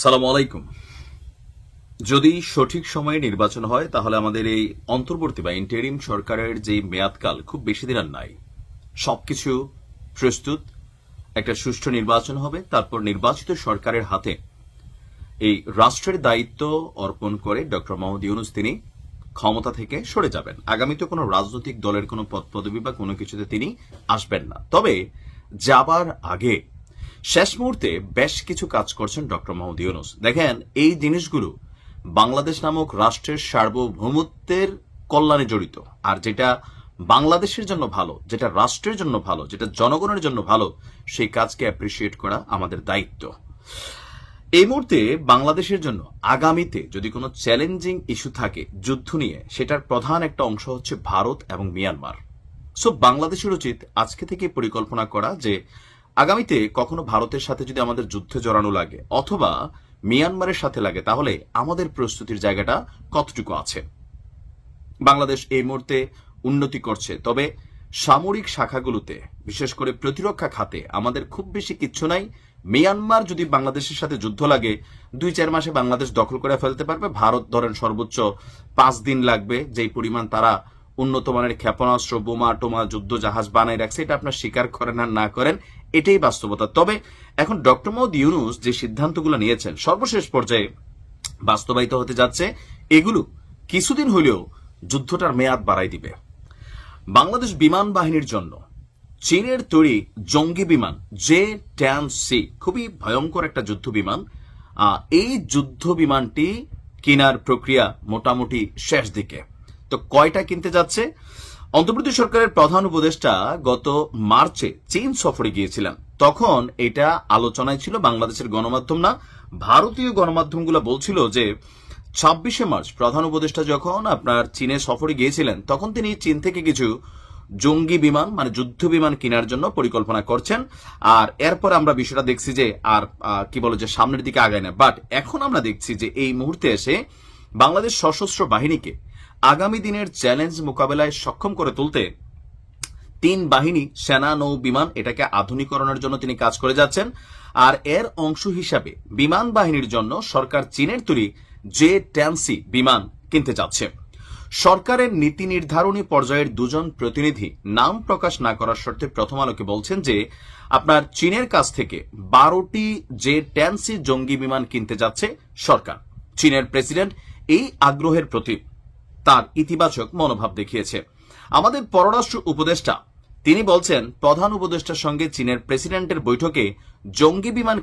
সালাম আলাইকুম। যদি সঠিক সময়ে নির্বাচন হয় তাহলে আমাদের এই অন্তর্বর্তী বা ইন্টারিম সরকারের যে মেয়াদকাল খুব বেশি দিন আর নাই। সবকিছু প্রস্তুত, একটা সুষ্ঠু নির্বাচন হবে, তারপর নির্বাচিত সরকারের হাতে এই রাষ্ট্রের দায়িত্ব অর্পণ করে ডক্টর মোহাম্মদ ইউনূস তিনি ক্ষমতা থেকে সরে যাবেন। আগামীতে কোনো রাজনৈতিক দলের কোনো পদ পদবি বা কোনো কিছুতে তিনি আসবেন না। তবে যাবার আগে শেষ মুহূর্তে বেশ কিছু কাজ করছেন ডক্টর মোহাম্মদ ইউনূস। দেখেন, এই জিনিসগুলো বাংলাদেশ নামক রাষ্ট্রের সার্বভৌমত্বের কল্যাণে জড়িত, আর যেটা বাংলাদেশের জন্য ভালো, যেটা রাষ্ট্রের জন্য ভালো, যেটা জনগণের জন্য ভালো, সেই কাজকে অ্যাপ্রিসিয়েট করা আমাদের দায়িত্ব। এই মুহূর্তে বাংলাদেশের জন্য আগামীতে যদি কোনো চ্যালেঞ্জিং ইস্যু থাকে যুদ্ধ নিয়ে, সেটার প্রধান একটা অংশ হচ্ছে ভারত এবং মিয়ানমার। সো বাংলাদেশের উচিত আজকে থেকে পরিকল্পনা করা যে আগামীতে কখনো ভারতের সাথে যদি আমাদের যুদ্ধে জড়ানো লাগে অথবা মিয়ানমারের সাথে লাগে, তাহলে আমাদের প্রস্তুতির জায়গাটা কতটুকু আছে। বাংলাদেশ এই মুহূর্তে উন্নতি করছে, তবে সামরিক শাখাগুলোতে বিশেষ করে প্রতিরক্ষা খাতে আমাদের খুব বেশি কিচ্ছু নাই। মিয়ানমার যদি বাংলাদেশের সাথে যুদ্ধ লাগে 2-4 মাসে বাংলাদেশ দখল করে ফেলতে পারবে। ভারত ধরেন সর্বোচ্চ 5 দিন লাগবে, যেই পরিমাণ তারা উন্নত মানের ক্ষেপণাস্ত্র, বোমা টোমা, যুদ্ধ জাহাজ বানায় রাখছে। এটা আপনার স্বীকার করেন আর না করেন, এটাই বাস্তবতা। তবে এখন ডক্টর মোহাম্মদ ইউনূস যে সিদ্ধান্তগুলো নিয়েছেন সর্বশেষ পর্যায়ে বাস্তবায়িত হতে যাচ্ছে, এগুলো কিছুদিন হলেও যুদ্ধটার মেয়াদ বাড়াই দিবে। বাংলাদেশ বিমান বাহিনীর জন্য চীনের তৈরি জঙ্গি বিমান J-10C খুবই ভয়ঙ্কর একটা যুদ্ধ বিমান। এই যুদ্ধ বিমানটি কেনার প্রক্রিয়া মোটামুটি শেষ দিকে। তো কয়টা কিনতে যাচ্ছে? অন্তর্বর্তী সরকারের প্রধান উপদেষ্টা গত মার্চে চীন সফরে গিয়েছিলেন। তখন এটা আলোচনায় ছিল, বাংলাদেশের গণমাধ্যম না, ভারতীয় গণমাধ্যমগুলো বলছিল যে 26শে মার্চ প্রধান উপদেষ্টা যখন আপনার চীনে সফরে গিয়েছিলেন, তখন তিনি চীন থেকে কিছু জঙ্গি বিমান মানে যুদ্ধ বিমান কেনার জন্য পরিকল্পনা করছেন। আর এরপর আমরা বিষয়টা দেখছি যে আর কি বলে যে সামনের দিকে আগায় না। বাট এখন আমরা দেখছি যে এই মুহূর্তে এসে বাংলাদেশ সশস্ত্র বাহিনীকে আগামী দিনের চ্যালেঞ্জ মোকাবেলায় সক্ষম করে তুলতে 3 বাহিনী সেনা নৌ বিমান এটাকে আধুনিকরণের জন্য তিনি কাজ করে যাচ্ছেন। আর এর অংশ হিসাবে বিমান বাহিনীর জন্য সরকার চীনের তৈরি J-10C বিমান কিনতে যাচ্ছে। সরকারের নীতি নির্ধারণী পর্যায়ের 2 জন প্রতিনিধি নাম প্রকাশ না করার শর্তে প্রথম আলোকে বলছেন যে আপনার চীনের কাছ থেকে 12টি J-10C জঙ্গি বিমান কিনতে যাচ্ছে সরকার। চীনের প্রেসিডেন্ট এই আগ্রহের প্রতি তার ইতিবাচক মনোভাব দেখিয়েছে। আমাদের পররাষ্ট্র উপদেষ্টা তিনি বলছেন প্রধান উপদেষ্টার সঙ্গে চীনের প্রেসিডেন্টের বৈঠকে জঙ্গি বিমান